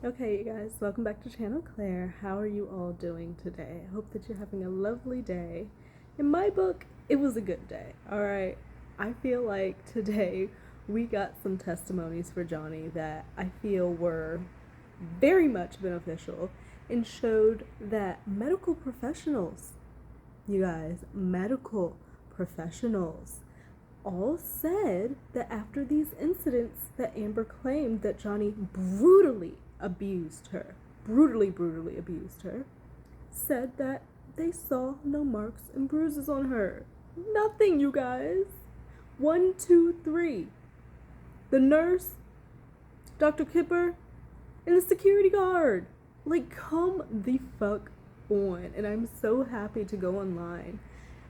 Okay, you guys, welcome back to Channel Claire. How are you all doing today? I hope that you're having a lovely day. In my book, it was a good day, alright? I feel like today we got some testimonies for Johnny that I feel were very much beneficial and showed that medical professionals, you guys, medical professionals, all said that after these incidents that Amber claimed that Johnny brutally abused her, brutally abused her, said that they saw no marks and bruises on her. Nothing, you guys. 1, 2, 3. The nurse, Dr. Kipper, and the security guard. Like, come the fuck on. And I'm so happy to go online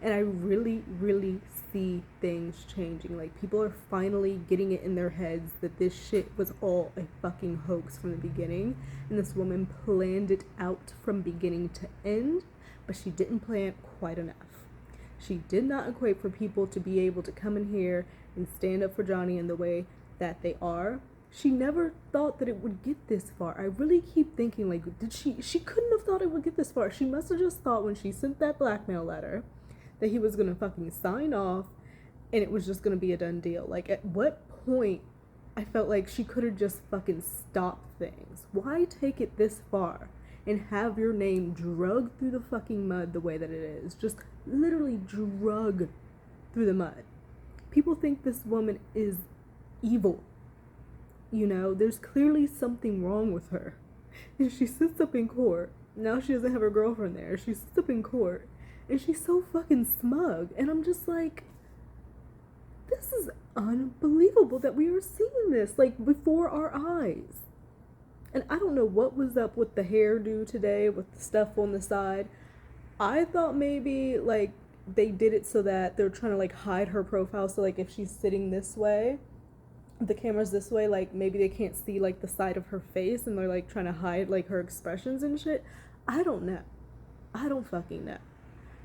and I really see things changing. Like, people are finally getting it in their heads that this shit was all a fucking hoax from the beginning, and this woman planned it out from beginning to end, but she didn't plan it quite enough. She did not equate for people to be able to come in here and stand up for Johnny in the way that they are. She never thought that it would get this far. I really keep thinking, like, she couldn't have thought it would get this far. She must have just thought when she sent that blackmail letter that he was gonna fucking sign off and it was just gonna be a done deal. Like, at what point I felt like she could have just fucking stopped things? Why take it this far and have your name drugged through the fucking mud the way that it is? Just literally drug through the mud. People think this woman is evil. You know, there's clearly something wrong with her. And she sits up in court. Now she doesn't have her girlfriend there. She sits up in court and she's so fucking smug. And I'm just like, this is unbelievable that we are seeing this, like, before our eyes. And I don't know what was up with the hairdo today, with the stuff on the side. I thought maybe, like, they did it so that they're trying to, like, hide her profile. So, like, if she's sitting this way, the camera's this way, like, maybe they can't see, like, the side of her face and they're, like, trying to hide, like, her expressions and shit. I don't know. I don't fucking know.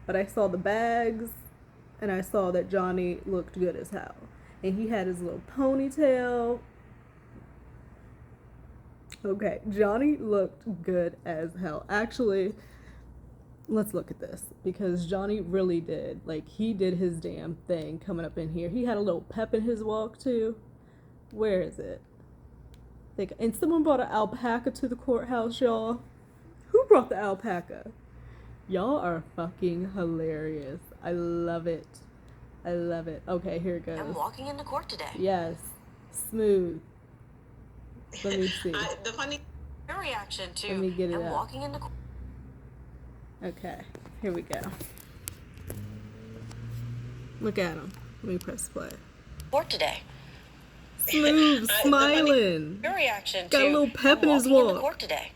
But I saw the bags, and I saw that Johnny looked good as hell. And he had his little ponytail. Okay, Johnny looked good as hell. Actually, let's look at this, because Johnny really did. Like, he did his damn thing coming up in here. He had a little pep in his walk, too. Where is it? And someone brought an alpaca to the courthouse, y'all. Who brought the alpaca? Y'all are fucking hilarious. I love it. I love it. Okay, here it goes. I'm walking into court today. Yes. Smooth. Let me see. The funny reaction to Let me get it I'm up. walking into court. Okay, here we go. Look at him. Let me press play. Court today. Smooth, smiling. Your reaction Got to a little pep in his walking into walk. court today.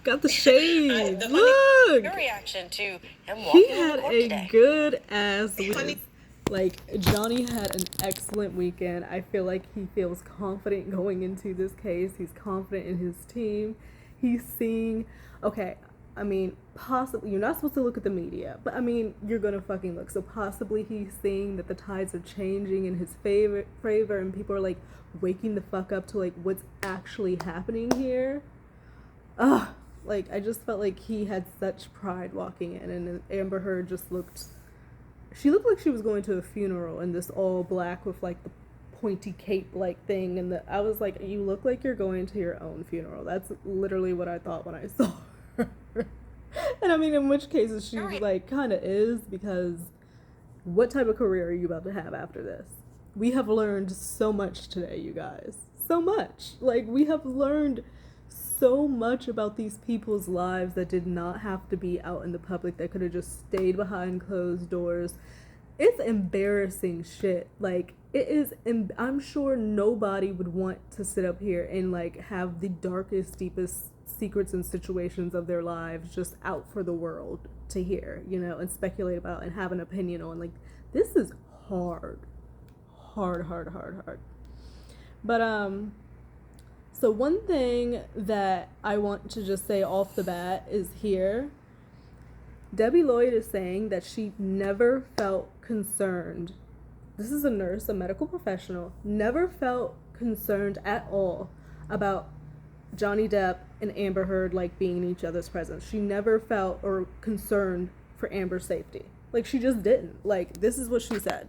Got the shades. Look. Your reaction to I'm He walking had into court a today. good ass weekend. Like, Johnny had an excellent weekend. I feel like he feels confident going into this case. He's confident in his team. He's seeing, okay, I mean, possibly, you're not supposed to look at the media, but I mean, you're gonna fucking look. So possibly he's seeing that the tides are changing in his favor, and people are, like, waking the fuck up to, like, what's actually happening here. Ugh. Like, I just felt like he had such pride walking in, and Amber Heard just looked, she looked like she was going to a funeral in this all black with, like, the pointy cape like thing, and I was like, you look like you're going to your own funeral. That's literally what I thought when I saw her. And I mean, in which cases she, like, kind of is, because what type of career are you about to have after this? We have learned so much today, you guys. So much. Like, we have learned so much about these people's lives that did not have to be out in the public, that could have just stayed behind closed doors. It's embarrassing shit. Like, it is, I'm sure nobody would want to sit up here and, like, have the darkest, deepest secrets and situations of their lives just out for the world to hear, you know, and speculate about and have an opinion on. Like, this is hard. But, so one thing that I want to just say off the bat is here, Debbie Lloyd is saying that she never felt concerned. This is a nurse, a medical professional, never felt concerned at all about Johnny Depp and Amber Heard like being in each other's presence. She never felt or concerned for Amber's safety. Like, she just didn't. Like, this is what she said.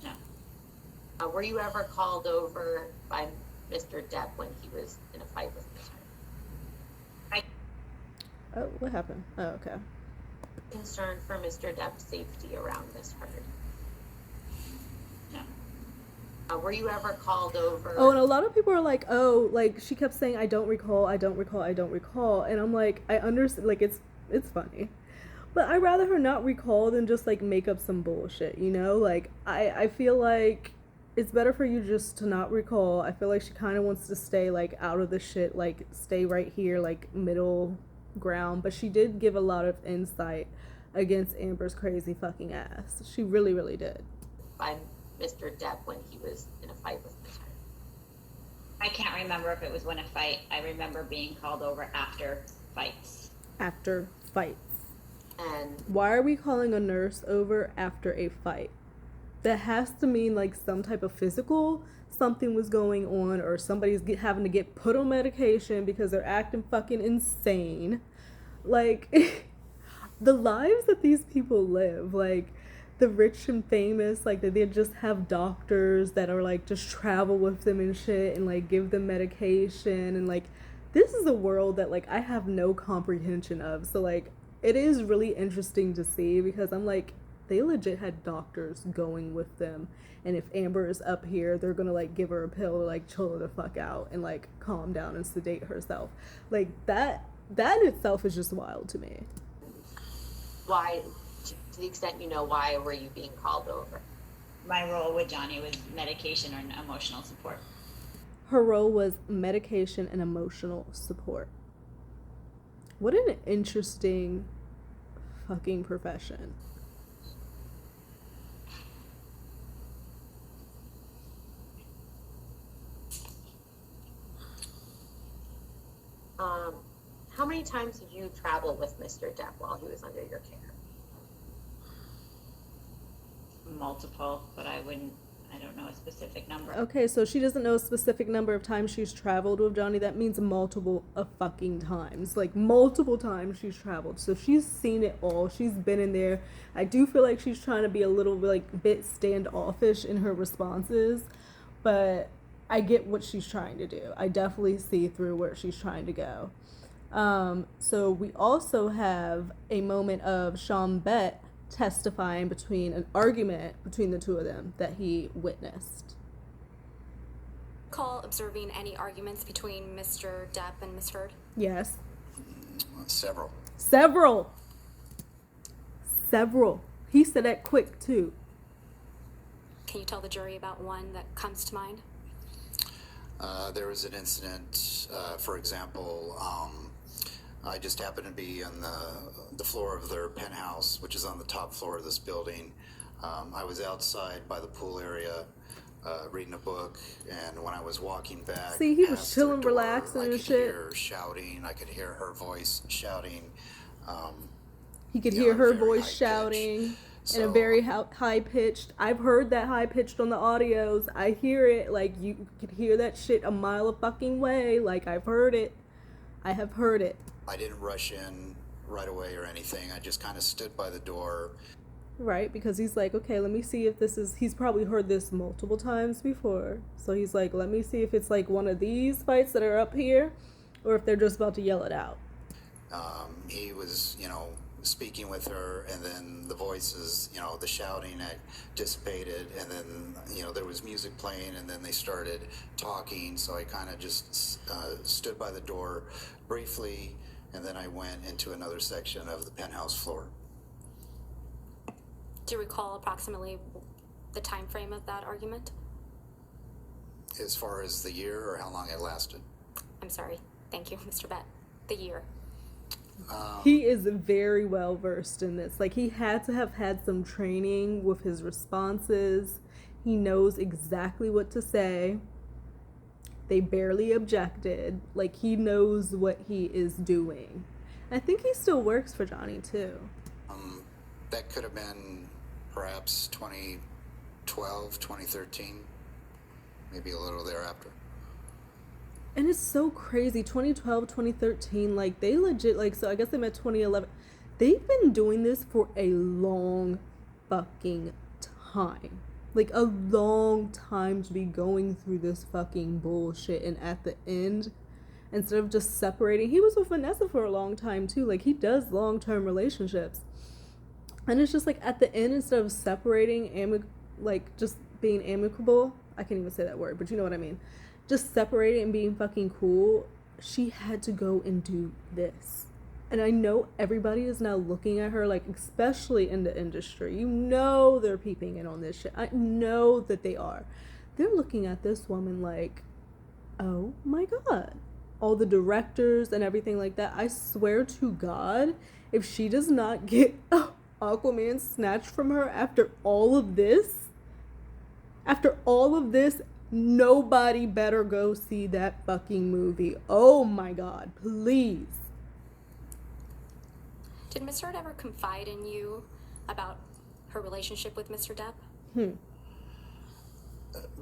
No. Were you ever called over by Mr. Depp when he was in a fight with Ms. Heard? Oh, what happened? Oh, okay. Concerned for Mr. Depp's safety around Ms. Heard? No. Were you ever called over? Oh, and a lot of people are like, oh, like, she kept saying, I don't recall. And I'm like, I understand, like, it's funny. But I'd rather her not recall than just, like, make up some bullshit, you know? Like, I feel like it's better for you just to not recall. I feel like she kind of wants to stay, like, out of the shit, like, stay right here, like, middle ground. But she did give a lot of insight against Amber's crazy fucking ass. She really, really did. By Mr. Depp when he was in a fight with Ms. Heard? I can't remember if it was when a fight. I remember being called over after fights. After fights. And why are we calling a nurse over after a fight? That has to mean like some type of physical, something was going on, or somebody's having to get put on medication because they're acting fucking insane. Like, the lives that these people live, like the rich and famous, like that they just have doctors that are like just travel with them and shit and like give them medication, and like this is a world that like I have no comprehension of. So like it is really interesting to see, because I'm like, they legit had doctors going with them, and if Amber is up here, they're gonna like give her a pill to like chill her the fuck out and like calm down and sedate herself. Like that in itself is just wild to me. why, to the extent you know, why were you being called over? My role with Johnny was medication or emotional support. Her role was medication and emotional support. What an interesting fucking profession. How many times did you travel with Mr. Depp while he was under your care? Multiple, but I don't know a specific number. Okay, so she doesn't know a specific number of times she's traveled with Johnny. That means multiple of fucking times. Like, multiple times she's traveled. So she's seen it all. She's been in there. I do feel like she's trying to be a little, like, bit standoffish in her responses. But I get what she's trying to do. I definitely see through where she's trying to go. So we also have a moment of Sean Bett testifying between an argument between the two of them that he witnessed. Recall observing any arguments between Mr. Depp and Ms. Heard? Yes. Several. He said that quick too. Can you tell the jury about one that comes to mind? There was an incident, for example, I just happened to be on the floor of their penthouse, which is on the top floor of this building. I was outside by the pool area, reading a book, and when I was walking back, see, he was past chilling, their door, relaxing and I could shit. hear shouting. I could hear her voice shouting. He could hear her very voice high shouting in a So- very high pitched. I've heard that high pitched on the audios. I hear it. Like, you could hear that shit a mile a fucking way. Like, I've heard it. I have heard it. I didn't rush in right away or anything. I just kind of stood by the door. Right, because he's like, okay, let me see if this is, he's probably heard this multiple times before. So he's like, let me see if it's like one of these fights that are up here, or if they're just about to yell it out. He was, speaking with her, and then the voices, the shouting dissipated, and then, there was music playing, and then they started talking. So I kind of just stood by the door briefly, and then I went into another section of the penthouse floor. Do you recall approximately the time frame of that argument? As far as the year or how long it lasted? I'm sorry. Thank you, Mr. Bett. The year. He is very well versed in this. Like, he had to have had some training with his responses. He knows exactly what to say. They barely objected. Like, he knows what he is doing. I think he still works for Johnny too. That could have been perhaps 2012, 2013, maybe a little thereafter. And it's so crazy. 2012, 2013, like, they legit, like, so I guess they met 2011. They've been doing this for a long fucking time. Like, a long time to be going through this fucking bullshit. And at the end, instead of just separating, he was with Vanessa for a long time, too. Like, he does long-term relationships. And it's just, like, at the end, instead of separating, just being amicable, I can't even say that word, but you know what I mean. Just separating and being fucking cool, she had to go and do this. And I know everybody is now looking at her, like, especially in the industry. You know they're peeping in on this shit. I know that they are. They're looking at this woman like, oh my God. All the directors and everything like that. I swear to God, if she does not get Aquaman snatched from her after all of this, nobody better go see that fucking movie. Oh my God, please. Did Miss Heard ever confide in you about her relationship with Mr. Depp?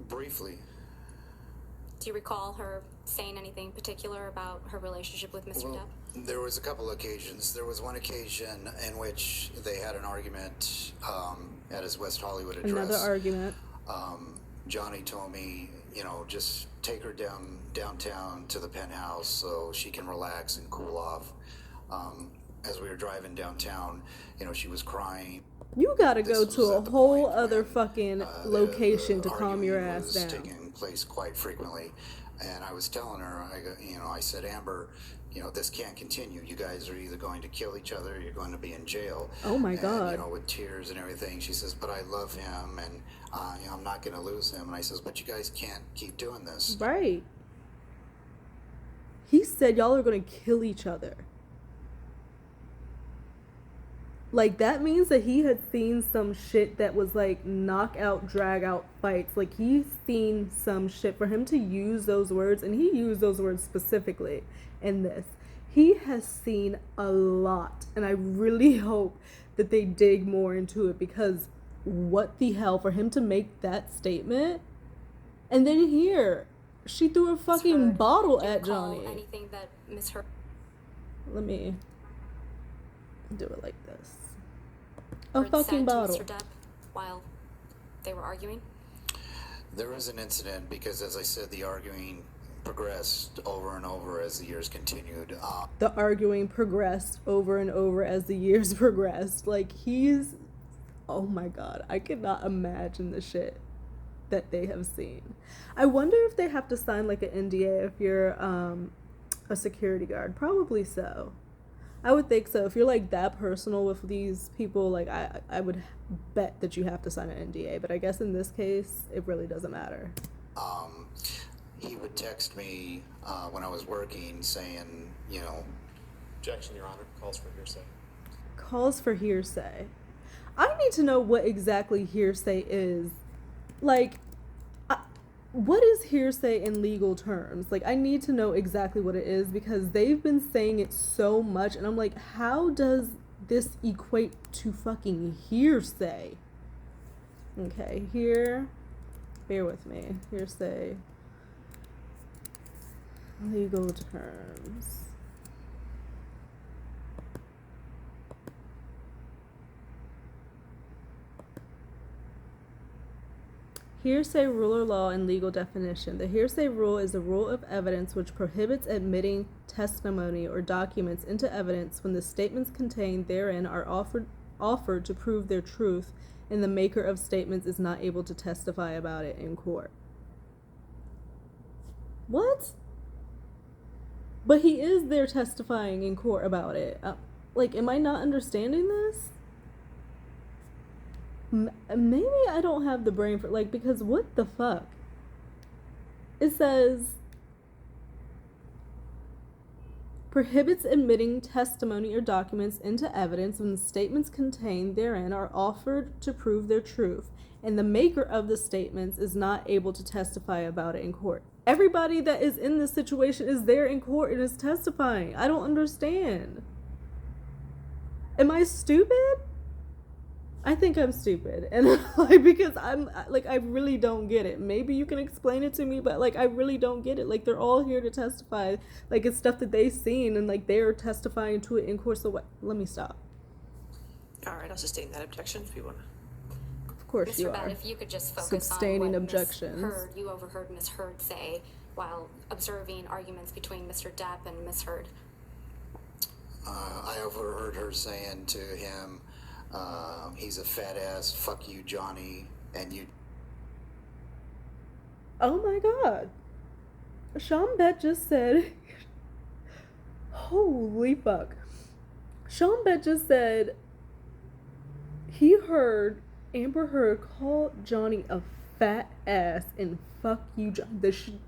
Briefly. Do you recall her saying anything particular about her relationship with Mr. Depp? There was a couple occasions. There was one occasion in which they had an argument at his West Hollywood address. Another argument. Johnny told me, just take her downtown to the Penthouse so she can relax and cool off. As we were driving downtown, she was crying. You gotta go to a whole other when, fucking location to calm your ass was down. Taking place quite frequently, and I was telling her, I said, Amber, this can't continue. You guys are either going to kill each other or you're going to be in jail. Oh my God. And, with tears and everything, she says, but I love him and I'm not going to lose him. And I says, but you guys can't keep doing this. Right. He said y'all are going to kill each other. Like, that means that he had seen some shit that was like knockout, drag out fights. Like, he's seen some shit. For him to use those words, and he used those words specifically in this, he has seen a lot. And I really hope that they dig more into it, because what the hell, for him to make that statement, and then here she threw a fucking bottle at Johnny. Anything that Miss Heard? Let me do it like this. A Heard fucking said to bottle. Mr. Depp while they were arguing? There was an incident because, as I said, the arguing progressed over and over as the years continued. The arguing progressed over and over as the years progressed. Like, he's... Oh my God. I cannot imagine the shit that they have seen. I wonder if they have to sign, like, an NDA if you're a security guard. Probably so. I would think so. If you're, like, that personal with these people, like, I would bet that you have to sign an NDA. But I guess in this case, it really doesn't matter. He would text me when I was working saying, Objection, Your Honor. Calls for hearsay. Calls for hearsay. I need to know what exactly hearsay is. Like, what is hearsay in legal terms? Like, I need to know exactly what it is, because they've been saying it so much, and I'm like, how does this equate to fucking hearsay? Okay, here, bear with me. Hearsay. Legal terms. Hearsay rule or law and legal definition. The hearsay rule is a rule of evidence which prohibits admitting testimony or documents into evidence when the statements contained therein are offered to prove their truth and the maker of statements is not able to testify about it in court. What? But he is there testifying in court about it. Like, am I not understanding this? Maybe I don't have the brain for, like, because what the fuck? It says, prohibits admitting testimony or documents into evidence when the statements contained therein are offered to prove their truth, and the maker of the statements is not able to testify about it in court. Everybody that is in this situation is there in court and is testifying. I don't understand. Am I stupid? I think I'm stupid, and like because I'm like I really don't get it. Maybe you can explain it to me, but like I really don't get it. Like they're all here to testify, like it's stuff that they've seen, and like they're testifying to it in course of what. Let me stop. All right, I'll sustain that objection if you want to. Of course Mr. you Bett, are. if you could just focus Sustaining on what objections. you overheard Miss Heard say while observing arguments between Mr. Depp and Miss Heard. I overheard her saying to him, he's a fat ass, fuck you, Johnny, and you. Oh my god. Sean Bett just said, holy fuck. Sean Bett just said he heard Amber Heard call Johnny a fat ass and fuck you,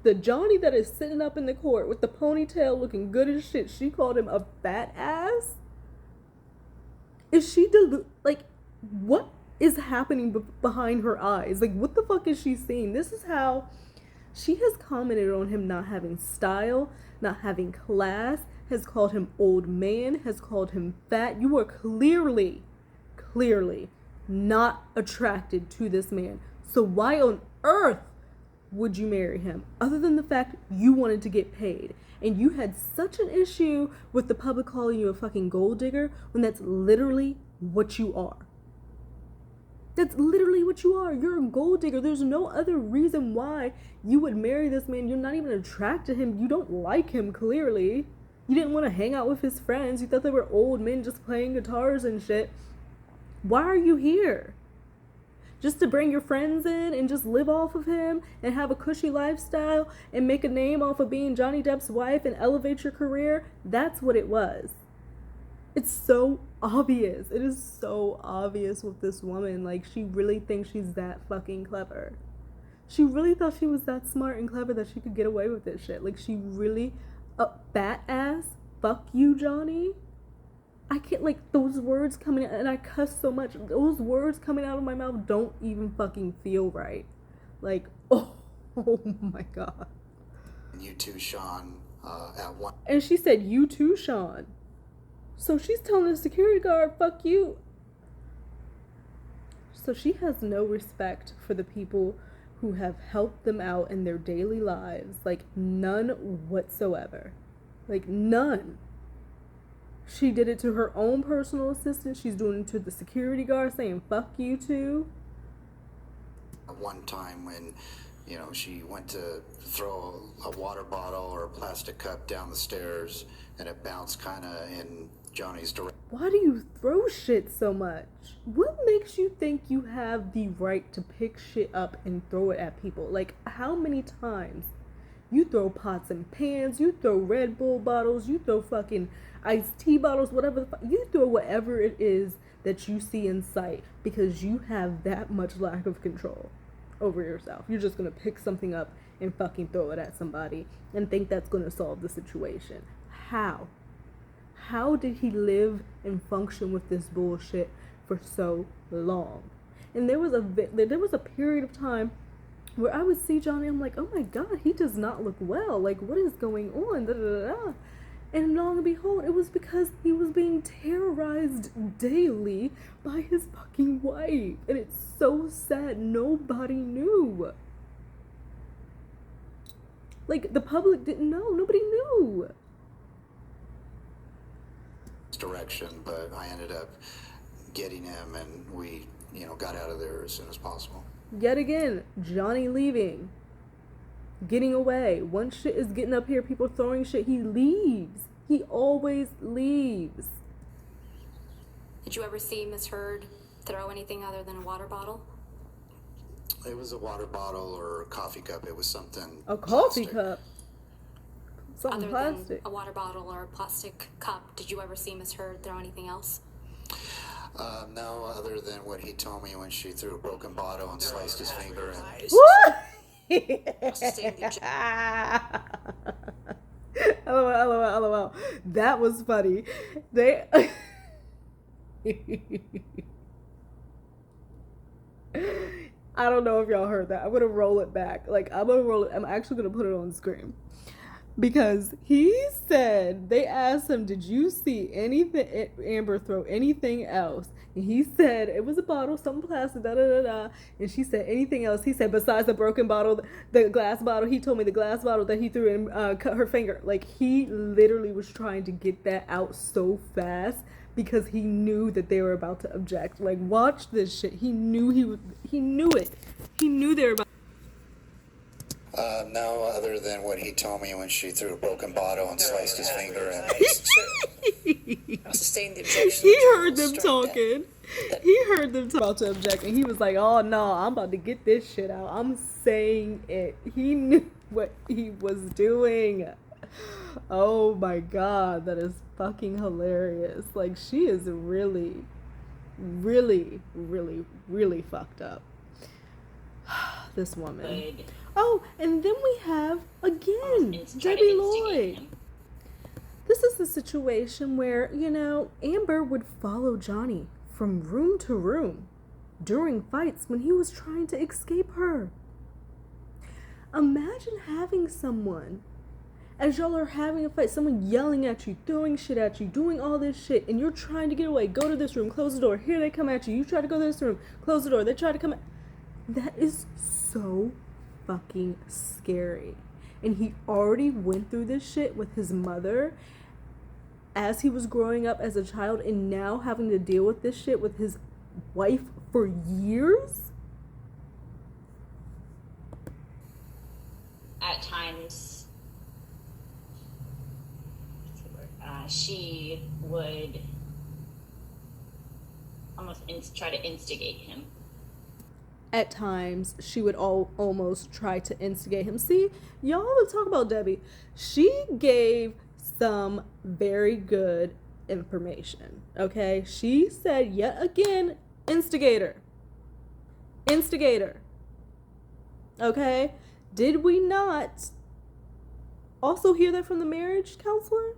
the Johnny that is sitting up in the court with the ponytail looking good as shit. She called him a fat ass. Is she like what is happening behind her eyes? Like what the fuck is she seeing? This is how she has commented on him not having style, not having class, has called him old man, has called him fat. You are clearly not attracted to this man. So why on earth would you marry him? Other than the fact you wanted to get paid. And you had such an issue with the public calling you a fucking gold digger when that's literally what you are. That's literally what you are. You're a gold digger. There's no other reason why you would marry this man. You're not even attracted to him. You don't like him, clearly. You didn't want to hang out with his friends. You thought they were old men just playing guitars and shit. Why are you here? Just to bring your friends in and just live off of him and have a cushy lifestyle and make a name off of being Johnny Depp's wife and elevate your career? That's what it was. It's so obvious. It is so obvious with this woman. Like, she really thinks she's that fucking clever. She really thought she was that smart and clever that she could get away with this shit. Like, she really, a fat ass, fuck you, Johnny. I can't, like, those words coming out, and I cuss so much, those words coming out of my mouth don't even fucking feel right. Like, oh my god. You too, Sean, at one. And she said, you too, Sean. So she's telling the security guard, fuck you. So she has no respect for the people who have helped them out in their daily lives. Like, none whatsoever. Like, none. She did it to her own personal assistant. She's doing it to the security guard, saying, fuck you too. One time when, you know, she went to throw a water bottle or a plastic cup down the stairs and it bounced kind of in Johnny's direction. Why do you throw shit so much? What makes you think you have the right to pick shit up and throw it at people? Like, how many times you throw pots and pans, you throw Red Bull bottles, you throw fucking iced tea bottles, whatever the fuck, you throw whatever it is that you see in sight because you have that much lack of control over yourself. You're just gonna pick something up and fucking throw it at somebody and think that's gonna solve the situation. How? How did he live and function with this bullshit for so long? And there was a period of time where I would see Johnny, I'm like, oh my god, he does not look well. Like, what is going on? Da, da, da, da. And lo and behold, it was because he was being terrorized daily by his fucking wife. And it's so sad. Nobody knew. Like, the public didn't know. Nobody knew. Direction, but I ended up getting him and we, you know, got out of there as soon as possible. Yet again, Johnny leaving. Getting away. Once shit is getting up here, people throwing shit, he leaves. He always leaves. Did you ever see Miss Heard throw anything other than a water bottle? It was a water bottle or a coffee cup. It was something. A coffee plastic. cup. Something Other plastic. than a water bottle or a plastic cup, did you ever see Miss Heard throw anything else? No, other than what he told me when she threw a broken bottle and sliced his finger. And What? I'll sustain the objection. LOL. That was funny. They. I don't know if y'all heard that. I'm gonna roll it back. Like, I'm actually gonna put it on the screen. Because he said, they asked him, did you see anything, Amber throw anything else? And he said, it was a bottle, some plastic, da da da da. And she said, anything else? He said, besides the broken bottle, the glass bottle, he told me the glass bottle that he threw and cut her finger. Like, he literally was trying to get that out so fast because he knew that they were about to object. Like, watch this shit. He knew he knew it. He knew they were about. No, other than what he told me when she threw a broken bottle and sliced his finger and I'll sustain the objection. He heard them talking. He heard them about to object, and he was like, oh no, I'm about to get this shit out. I'm saying it. He knew what he was doing. Oh my god, that is fucking hilarious. Like, she is really, really, really, really fucked up. This woman. Good. Oh, and then we have, again, Try to Debbie instigate Lloyd. him. This is the situation where, you know, Amber would follow Johnny from room to room during fights when he was trying to escape her. Imagine having someone, as y'all are having a fight, someone yelling at you, throwing shit at you, doing all this shit, and you're trying to get away. Go to this room, close the door. Here they come at you. You try to go to this room, close the door. They try to come at. That is so fucking scary. And he already went through this shit with his mother as he was growing up as a child, and now having to deal with this shit with his wife for years. At times, she would almost try to instigate him. At times, she would almost try to instigate him. See, y'all would talk about Debbie. She gave some very good information, okay? She said, yet again, instigator. Instigator. Okay? Did we not also hear that from the marriage counselor?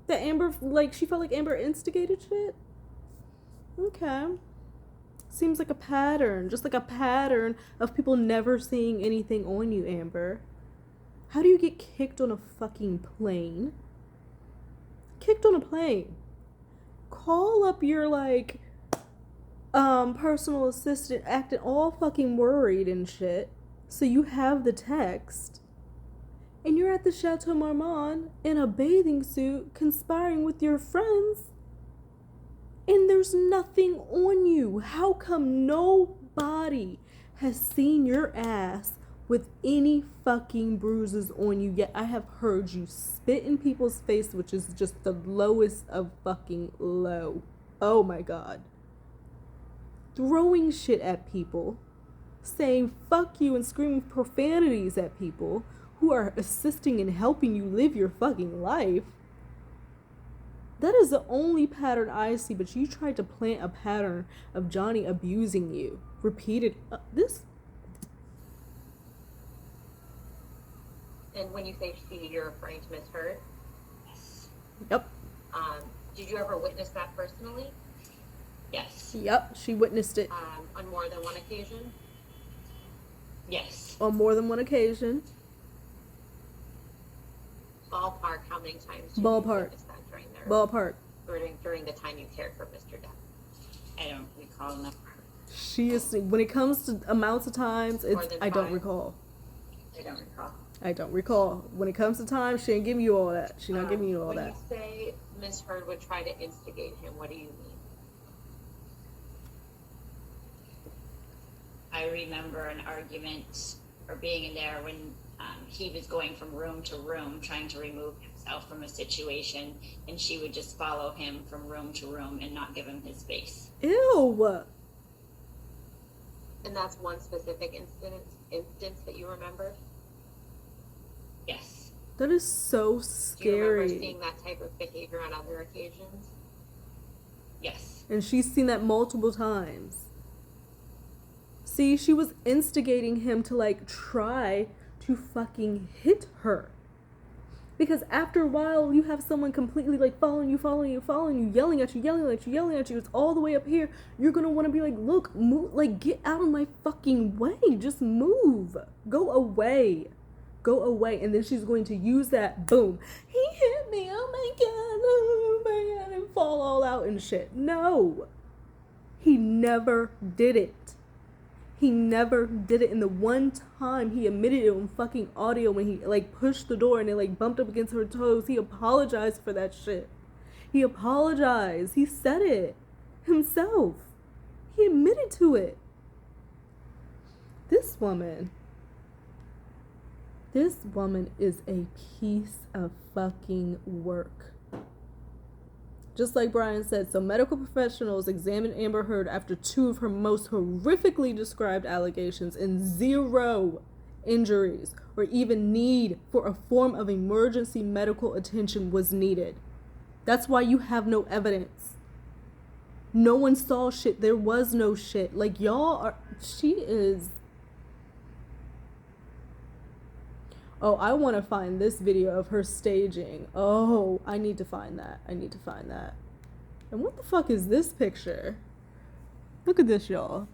That Amber, like, she felt like Amber instigated shit? Okay. Seems like a pattern, just like a pattern of people never seeing anything on you, Amber. How do you get kicked on a fucking plane? Kicked on a plane. Call up your, like, personal assistant acting all fucking worried and shit, so you have the text, and you're at the Chateau Marmont in a bathing suit conspiring with your friends, and there's nothing on you. How come nobody has seen your ass with any fucking bruises on you yet? I have heard you spit in people's face, which is just the lowest of fucking low. Oh my god. Throwing shit at people, saying fuck you and screaming profanities at people who are assisting and helping you live your fucking life. That is the only pattern I see, but you tried to plant a pattern of Johnny abusing you. Repeated. This. And when you say she, you're referring to Miss Heard? Yep. Did you ever witness that personally? Yes. Yep, she witnessed it On more than one occasion? Yes. on more than one occasion. Ballpark, how many times did you Ballpark. witness that during their Ballpark. during the time you cared for Mr. Depp? I don't recall enough. She is, when it comes to amounts of times, More it's, than I don't 5? recall. I don't recall. I don't recall. When it comes to time, she ain't giving you all that. She not giving you all when that. you say Miss Heard would try to instigate him, what do you mean? I remember an argument or being in there when he was going from room to room trying to remove himself from a situation, and she would just follow him from room to room and not give him his space. Ew. And that's one specific instance that you remember? Yes. That is so Do you remember scary. seeing that type of behavior on other occasions? Yes. And she's seen that multiple times. See, she was instigating him to, like, try to fucking hit her. Because after a while, you have someone completely, like, following you, yelling at you. It's all the way up here. You're gonna want to be like, look, move, like, get out of my fucking way. Just move. Go away. go away, and then she's going to use that, boom, he hit me, oh my god, and fall all out and shit. No. He never did it. He never did it. And the one time he admitted it on fucking audio when he, like, pushed the door and it, like, bumped up against her toes, he apologized for that shit. He apologized. He said it himself. He admitted to it. This woman is a piece of fucking work. Just like Brian said, so medical professionals examined Amber Heard after 2 of her most horrifically described allegations and 0 injuries or even need for a form of emergency medical attention was needed. That's why you have no evidence. No one saw shit. There was no shit. Like, y'all are... She is... Oh, I want to find this video of her staging. Oh, I need to find that. And what the fuck is this picture? Look at this, y'all.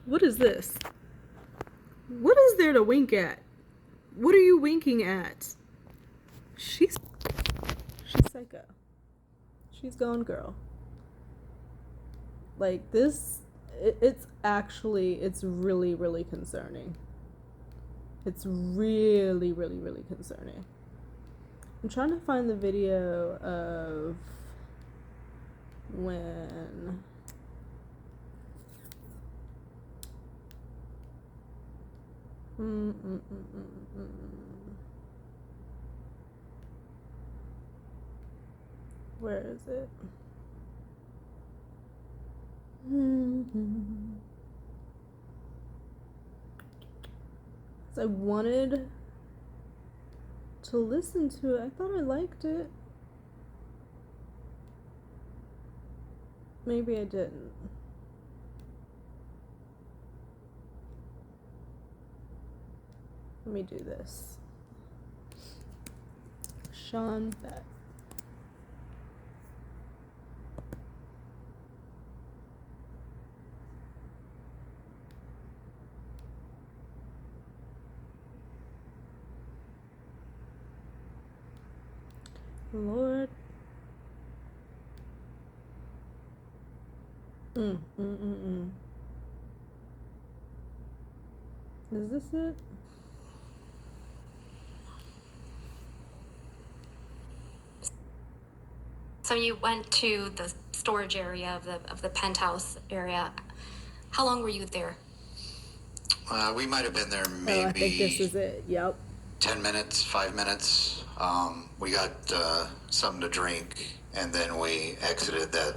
What is this? What is there to wink at? What are you winking at? She's psycho. She's gone girl. Like, this, it's really, really concerning. It's really, really, really concerning. I'm trying to find the video of when where is it? I wanted to listen to it. I thought I liked it. Maybe I didn't. Let me do this. Sean Bett. Lord. Is this it? So you went to the storage area of the penthouse area. How long were you there? We might have been there Oh, I think this maybe is it. Yep. 10 minutes, 5 minutes. We got something to drink, and then we exited that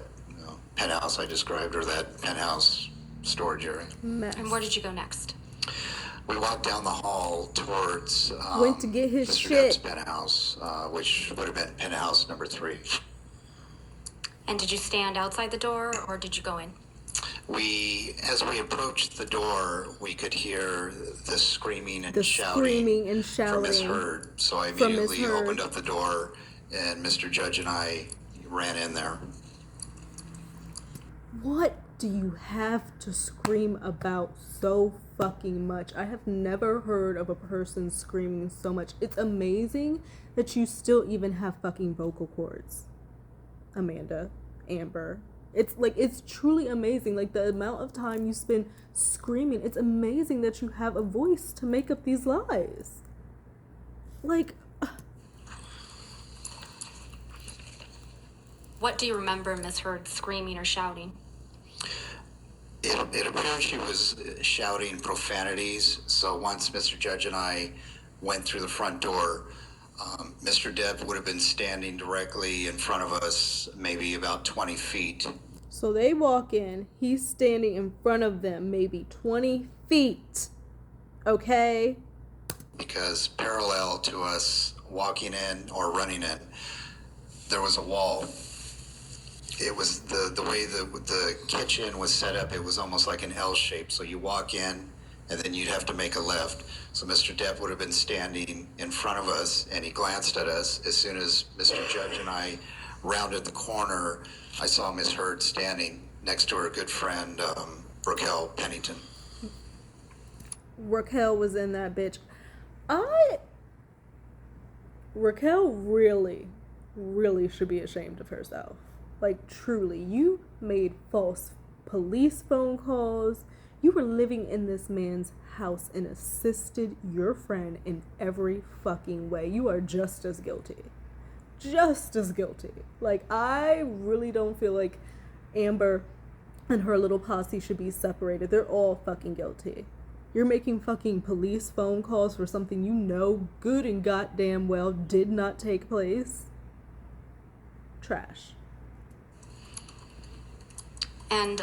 penthouse I described, or that penthouse storage area. Mess. And where did you go next? We walked down the hall towards Went to get his Mr. shit. Depp's penthouse, which would have been penthouse number 3. And did you stand outside the door or did you go in? As we approached the door, we could hear the screaming and The shouting screaming and from Miss shouting. Heard. So I from Miss immediately Heard. opened up the door, and Mr. Judge and I ran in there. What do you have to scream about so fucking much? I have never heard of a person screaming so much. It's amazing that you still even have fucking vocal cords. Amanda, Amber. It's like, it's truly amazing. Like, the amount of time you spend screaming. It's amazing that you have a voice to make up these lies. Like, What do you remember Miss Heard screaming or shouting? It appears she was shouting profanities. So once Mr. Judge and I went through the front door, Mr. Depp would have been standing directly in front of us, maybe about 20 feet. so they walk in, he's standing in front of them, maybe 20 feet. Okay? Because parallel to us walking in or running in, there was a wall. It was the way the kitchen was set up, it was almost like an L shape. So you walk in, and then you'd have to make a left. So Mr. Depp would have been standing in front of us, and he glanced at us. As soon as Mr. Judge and I rounded the corner, I saw Miss Heard standing next to her good friend, Raquel Pennington. Raquel was in that bitch. Raquel really, really should be ashamed of herself. Like, truly, you made false police phone calls. You were living in this man's house and assisted your friend in every fucking way. You are just as guilty. Just as guilty. Like, I really don't feel like Amber and her little posse should be separated. They're all fucking guilty. You're making fucking police phone calls for something you know good and goddamn well did not take place. Trash. And,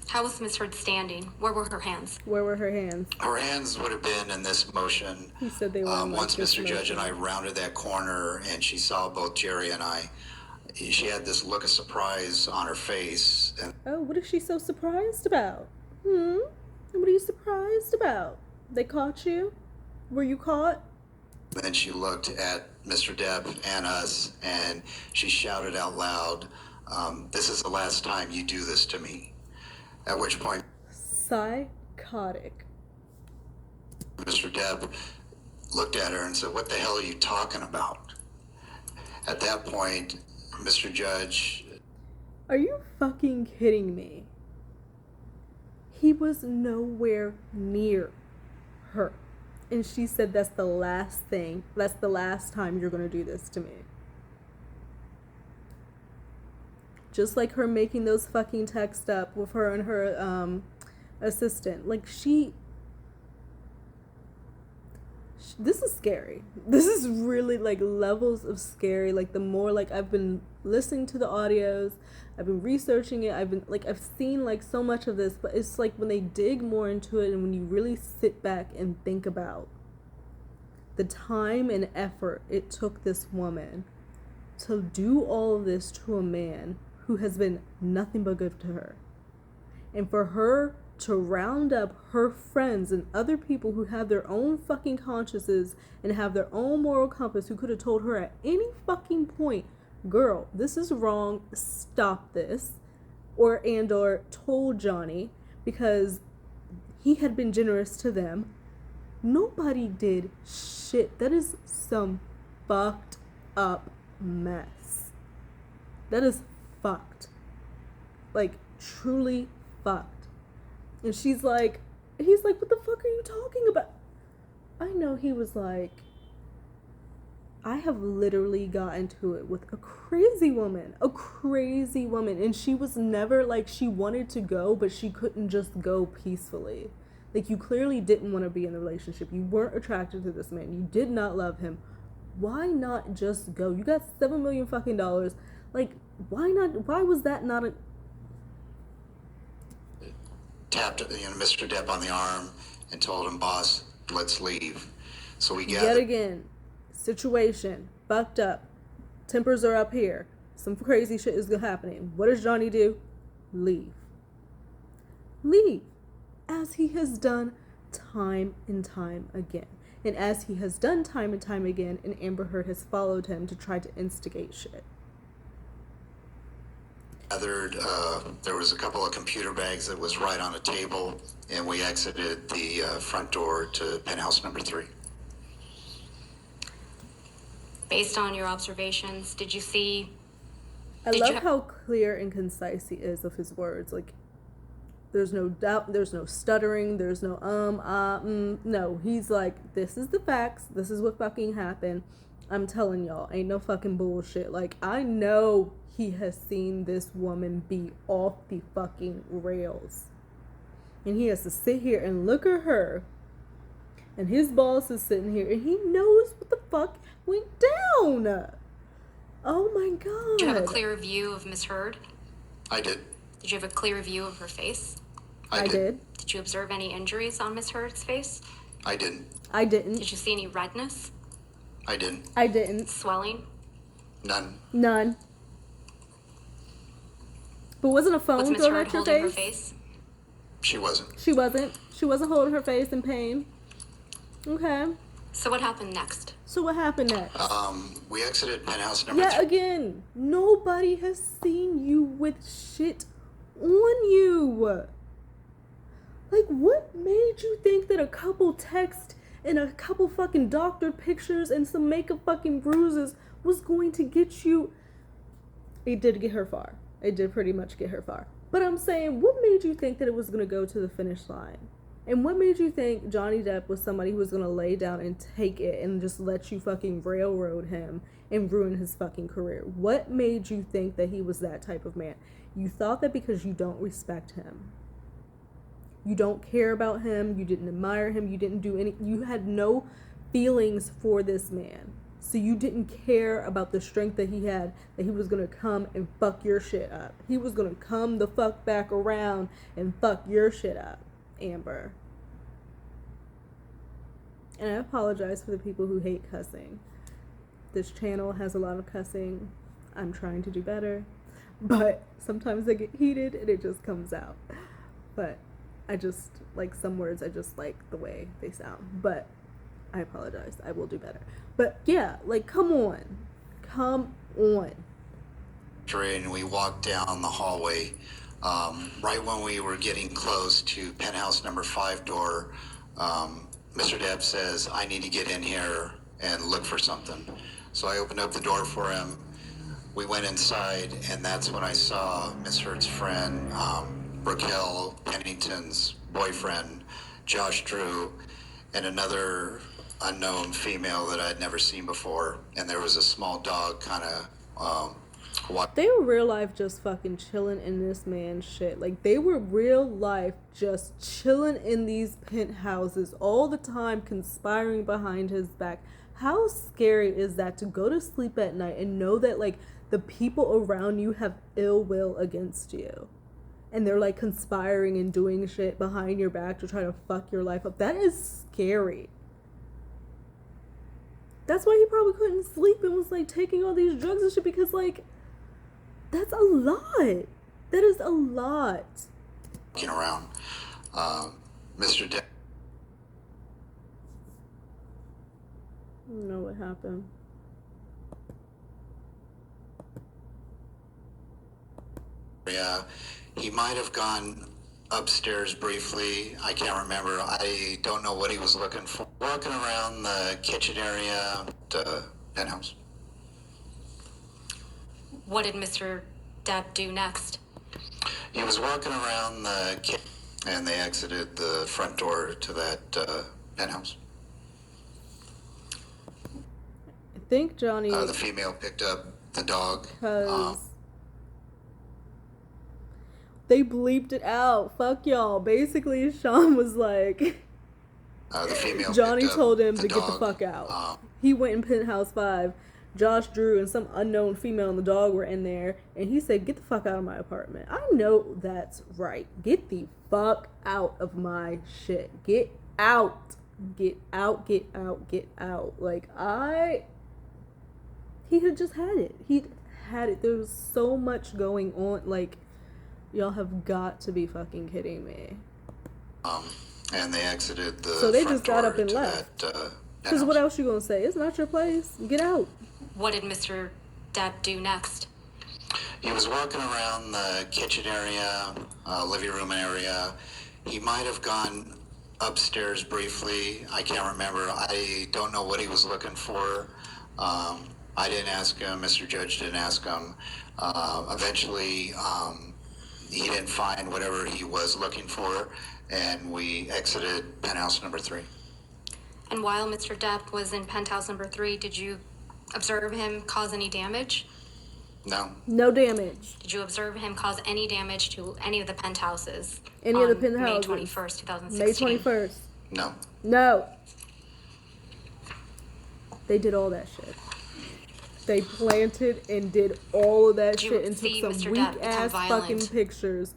how was Miss Heard standing? Where were her hands? Where were her hands? Her hands would have been in this motion. He said they were in, like, once this Mr. Judge and I motion. rounded that corner and she saw both Jerry and I, she had this look of surprise on her face. And Oh, what is she so surprised about? What are you surprised about? They caught you? Were you caught? then she looked at Mr. Depp and us and she shouted out loud, "This is the last time you do this to me." At which point, Psychotic. Mr. Depp looked at her and said, "What the hell are you talking about?" At that point, Mr. Judge, Are you fucking kidding me? He was nowhere near her. And she said, that's the last time you're going to do this to me. Just like her making those fucking texts up with her and her assistant. Like, this is scary. This is really, like, levels of scary. Like, the more, like, I've been listening to the audios, I've been researching it, I've seen, like, so much of this, but it's like when they dig more into it and when you really sit back and think about the time and effort it took this woman to do all of this to a man who has been nothing but good to her. And for her to round up her friends and other people who have their own fucking consciences and have their own moral compass, who could have told her at any fucking point, girl, this is wrong, stop this, or told Johnny because he had been generous to them. Nobody did shit. That is some fucked up mess. That is fucked. Like, truly fucked. And he's like, what the fuck are you talking about? I know he was like, I have literally gotten to it with a crazy woman. And she was never like, she wanted to go, but she couldn't just go peacefully. Like, you clearly didn't want to be in a relationship. You weren't attracted to this man. You did not love him. Why not just go? You got $7 million fucking dollars. Like, why not? Why was that not a... tapped Mr. Depp on the arm and told him, "Boss, let's leave." So we Yet gathered. again, situation, fucked up. Tempers are up here. Some crazy shit is happening. What does Johnny do? Leave. Leave. As he has done time and time again. And as he has done time and time again, and Amber Heard has followed him to try to instigate shit. There was a couple of computer bags that was right on a table, and we exited the front door to penthouse number 3. Based on your observations, did you see... I love how clear and concise he is of his words. Like, there's no doubt, there's no stuttering, there's no no. He's like, this is the facts, this is what fucking happened. I'm telling y'all, ain't no fucking bullshit. Like, I know he has seen this woman be off the fucking rails. And he has to sit here and look at her. And his boss is sitting here and he knows what the fuck went down. Oh my God. Did you have a clear view of Miss Heard? I did. Did you have a clear view of her face? I did. Did you observe any injuries on Miss Heard's face? I didn't. I didn't. Did you see any redness? I didn't. I didn't. Swelling? None. But wasn't a Was phone Miss thrown Heard at your holding her face? face? She wasn't. She wasn't. She wasn't holding her face in pain. Okay. So what happened next? So what happened next? We exited penthouse number Yeah, 3. again, nobody has seen you with shit on you. Like, what made you think that a couple texts and a couple fucking doctored pictures and some makeup fucking bruises was going to get you. It did get her far. It did pretty much get her far. But I'm saying, what made you think that it was going to go to the finish line? And what made you think Johnny Depp was somebody who was going to lay down and take it and just let you fucking railroad him and ruin his fucking career? What made you think that he was that type of man? You thought that because you don't respect him. You don't care about him. You didn't admire him. You didn't do any. You had no feelings for this man. So you didn't care about the strength that he had, that he was going to come and fuck your shit up. He was going to come the fuck back around and fuck your shit up, Amber. And I apologize for the people who hate cussing. This channel has a lot of cussing. I'm trying to do better. But sometimes I get heated and it just comes out. But I just, like, some words I just like the way they sound. But I apologize. I will do better. But yeah, like, come on. Come on. And we walked down the hallway. Right when we were getting close to penthouse number 5 door, Mr. Depp says, I need to get in here and look for something. So I opened up the door for him. We went inside, and that's when I saw Miss Hurt's friend, Raquel Pennington's boyfriend, Josh Drew, and another unknown female that I'd never seen before. And there was a small dog kind of they were real life just fucking chilling in this man's shit. Like, they were real life just chilling in these penthouses all the time, conspiring behind his back. How scary is that, to go to sleep at night and know that, like, the people around you have ill will against you? And they're, like, conspiring and doing shit behind your back to try to fuck your life up. That is scary. That's why he probably couldn't sleep and was, like, taking all these drugs and shit, because, like, that's a lot. That is a lot. Looking around. Mr. Depp. I don't know what happened. Yeah, he might have gone upstairs briefly. I can't remember. I don't know what he was looking for. Walking around the kitchen area, the penthouse. What did Mr. Depp do next? He was walking around the kitchen, and they exited the front door to that penthouse. I think Johnny... the female picked up the dog. Because... they bleeped it out. Fuck y'all. Basically, Sean was like... the female Johnny told him to dog. get the fuck out. He went in Penthouse 5. Josh Drew and some unknown female and the dog were in there, and he said, get the fuck out of my apartment. I know that's right. Get the fuck out of my shit. Get out. Get out, get out, get out. Like, he had just had it. He had it. There was so much going on. Like, y'all have got to be fucking kidding me. And they exited the so they front just got door up and to left. that, Because what else you gonna say? It's not your place. Get out. What did Mr. Depp do next? He was walking around the kitchen area, living room area. He might have gone upstairs briefly. I can't remember. I don't know what he was looking for. I didn't ask him. Mr. Judge didn't ask him. Eventually, he didn't find whatever he was looking for, and we exited penthouse number 3. And while Mr. Depp was in penthouse number 3, did you observe him cause any damage? No. No damage. Did you observe him cause any damage to any of the penthouses? Any of the penthouses? May 21st, 2016. May 21st. No. No. They did all that shit. They planted and did all of that shit and took some weak-ass fucking pictures.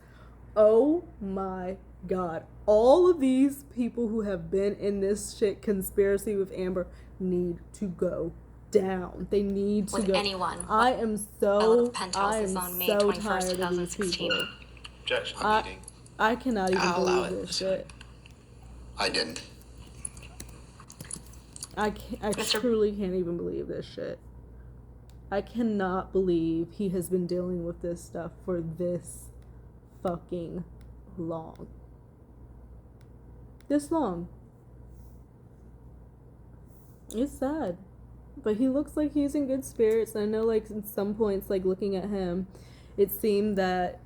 Oh my God. All of these people who have been in this shit conspiracy with Amber need to go down. They need to with go. Anyone. I am so tired of these people. Objection meeting. I cannot even I'll allow believe it. this shit. I didn't. I truly can't even believe this shit. I cannot believe he has been dealing with this stuff for this fucking long. This long. It's sad. But he looks like he's in good spirits. I know, like, in some points, like, looking at him, it seemed that,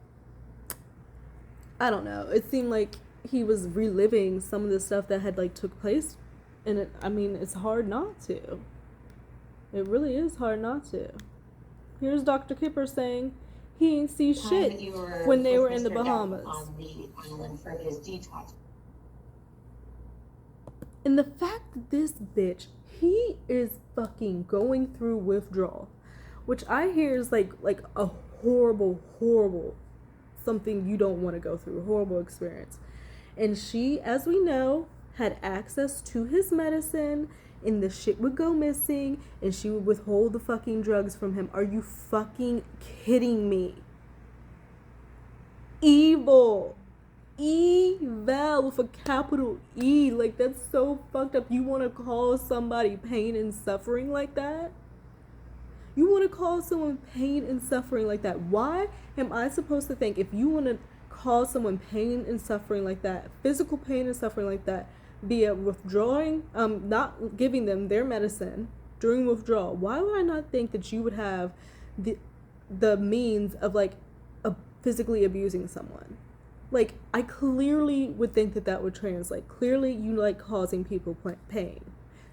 I don't know, it seemed like he was reliving some of the stuff that had, like, took place. And, it's hard not to. It really is hard not to. Here's Dr. Kipper saying he ain't see shit when they were in the Bahamas. On the island for his detox. And the fact that this bitch, he is fucking going through withdrawal, which I hear is like a horrible, horrible, something you don't want to go through, horrible experience. And she, as we know, had access to his medicine, and the shit would go missing, and she would withhold the fucking drugs from him. Are you fucking kidding me? Evil. Evil with a capital E. Like, that's so fucked up. You want to call somebody pain and suffering like that? You want to call someone pain and suffering like that? Why am I supposed to think if you want to call someone pain and suffering like that, physical pain and suffering like that, via withdrawing, not giving them their medicine during withdrawal, why would I not think that you would have the means of, like, physically abusing someone? Like, I clearly would think that would translate. Clearly you like causing people pain.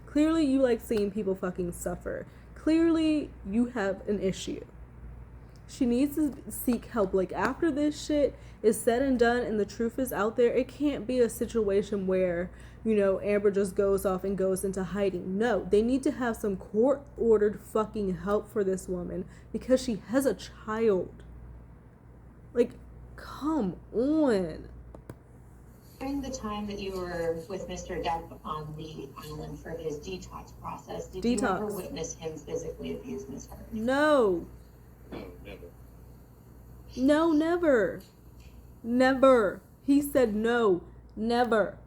Clearly you like seeing people fucking suffer. Clearly you have an issue. She needs to seek help. Like, after this shit is said and done and the truth is out there, it can't be a situation where, Amber just goes off and goes into hiding. No, they need to have some court-ordered fucking help for this woman because she has a child. Like, come on. During the time that you were with Mr. Depp on the island for his detox process, did you ever witness him physically abuse Miss Hurd? No. No, never. No, never. Never. He said no, never.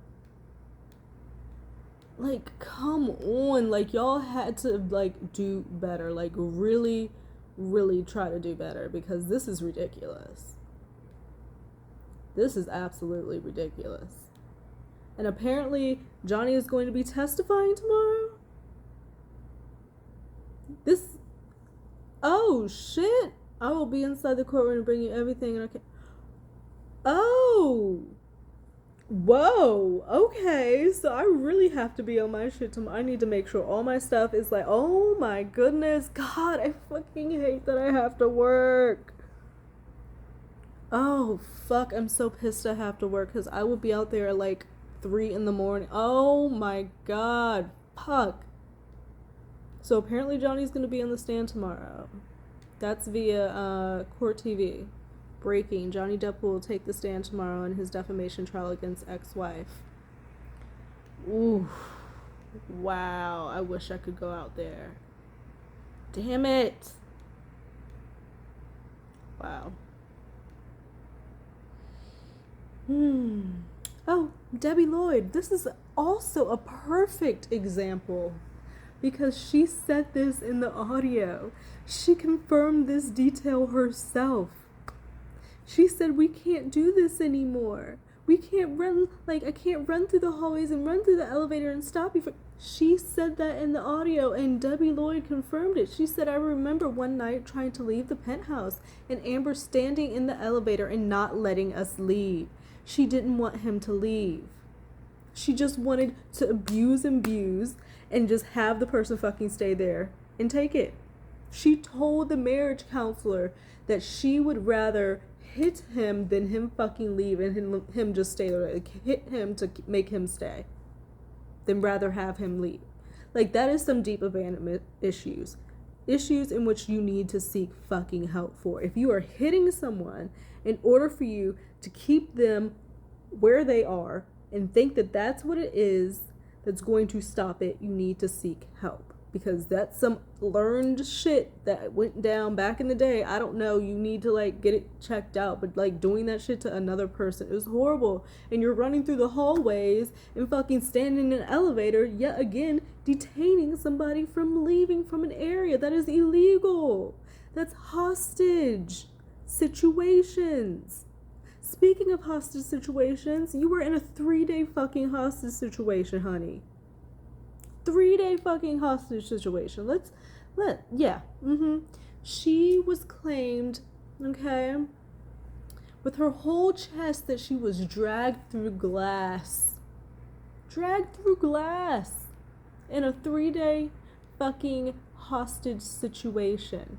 Like, come on. Like, y'all had to, like, do better. Like, really, really try to do better because this is ridiculous. This is absolutely ridiculous. And apparently, Johnny is going to be testifying tomorrow? Oh, shit. I will be inside the courtroom and bring you everything. Oh. Whoa. Okay. So I really have to be on my shit tomorrow. I need to make sure all my stuff is like, oh my goodness. God, I fucking hate that I have to work. Oh, fuck. I'm so pissed I have to work because I would be out there at like 3 a.m. Oh my God. Fuck. So apparently Johnny's going to be on the stand tomorrow. That's via Court TV. Breaking. Johnny Depp will take the stand tomorrow in his defamation trial against ex-wife. Ooh. Wow. I wish I could go out there. Damn it. Wow. Oh, Debbie Lloyd. This is also a perfect example because she said this in the audio. She confirmed this detail herself. She said, we can't do this anymore. We can't run, like, I can't run through the hallways and run through the elevator and stop you. She said that in the audio, and Debbie Lloyd confirmed it. She said, I remember one night trying to leave the penthouse and Amber standing in the elevator and not letting us leave. She didn't want him to leave. She just wanted to abuse and just have the person fucking stay there and take it. She told the marriage counselor that she would rather hit him than him fucking leave and him just stay there. Like, hit him to make him stay than rather have him leave. Like, that is some deep abandonment issues in which you need to seek fucking help for. If you are hitting someone in order for you to keep them where they are and think that that's what it is that's going to stop it, you need to seek help. Because that's some learned shit that went down back in the day. I don't know. You need to, like, get it checked out. But, like, doing that shit to another person is horrible. And you're running through the hallways and fucking standing in an elevator, yet again, detaining somebody from leaving from an area. That is illegal. That's hostage situations. Speaking of hostage situations, you were in a 3-day fucking hostage situation, honey. 3-day fucking hostage situation. She was claimed, okay, with her whole chest that she was dragged through glass. Dragged through glass in a 3-day fucking hostage situation.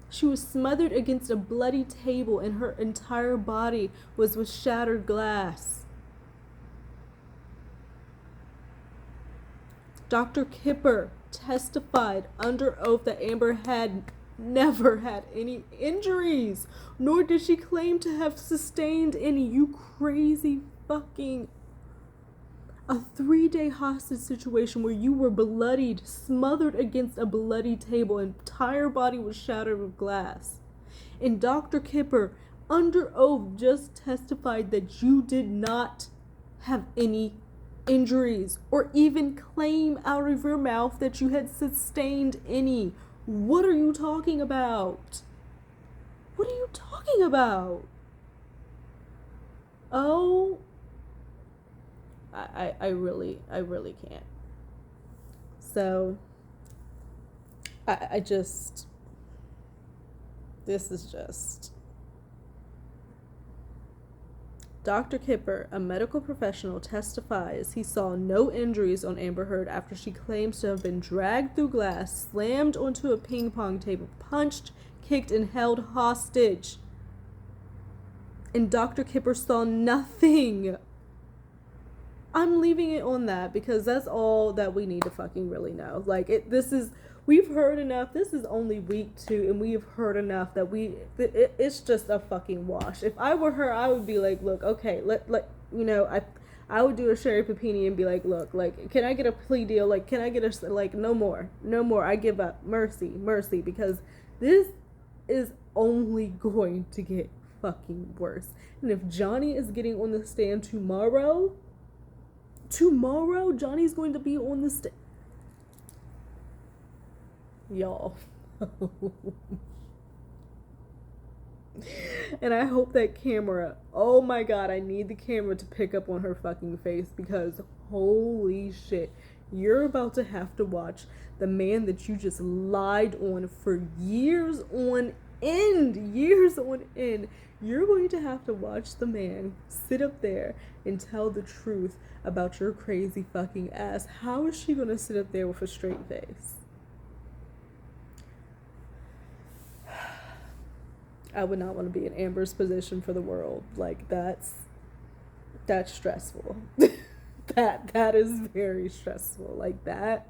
She was smothered against a bloody table and her entire body was with shattered glass. Dr. Kipper testified under oath that Amber had never had any injuries, nor did she claim to have sustained any. You crazy fucking... A 3-day hostage situation where you were bloodied, smothered against a bloody table, entire body was shattered with glass. And Dr. Kipper, under oath, just testified that you did not have any injuries or even claim out of your mouth that you had sustained any. What are you talking about? What are you talking about? Oh, I really can't. So, this is just... Dr. Kipper, a medical professional, testifies he saw no injuries on Amber Heard after she claims to have been dragged through glass, slammed onto a ping pong table, punched, kicked, and held hostage. And Dr. Kipper saw nothing. I'm leaving it on that because that's all that we need to fucking really know. We've heard enough. This is only week 2 and we've heard enough that it's just a fucking wash. If I were her, I would be like, look, okay, I would do a Sherry Papini and be like, look, can I get a plea deal? Can I get no more, I give up, mercy, because this is only going to get fucking worse. And if Johnny is getting on the stand tomorrow, Johnny's going to be on the stand. Y'all. And I hope that camera, oh my god, I need the camera to pick up on her fucking face because holy shit, you're about to have to watch the man that you just lied on for years on end. You're going to have to watch the man sit up there and tell the truth about your crazy fucking ass. How is she going to sit up there with a straight face? I would not want to be in Amber's position for the world. That's stressful. that is very stressful. That.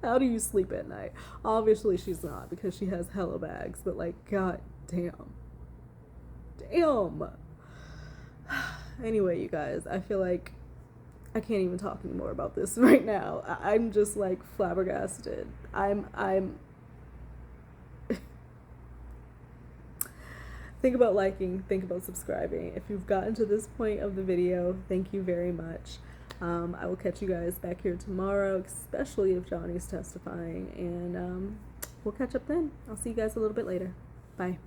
How do you sleep at night? Obviously she's not because she has hella bags, but god damn. Anyway, you guys, I feel like I can't even talk anymore about this right now. I'm just flabbergasted. I'm think about liking, think about subscribing. If you've gotten to this point of the video, thank you very much. I will catch you guys back here tomorrow, especially if Johnny's testifying, and we'll catch up then. I'll see you guys a little bit later. Bye.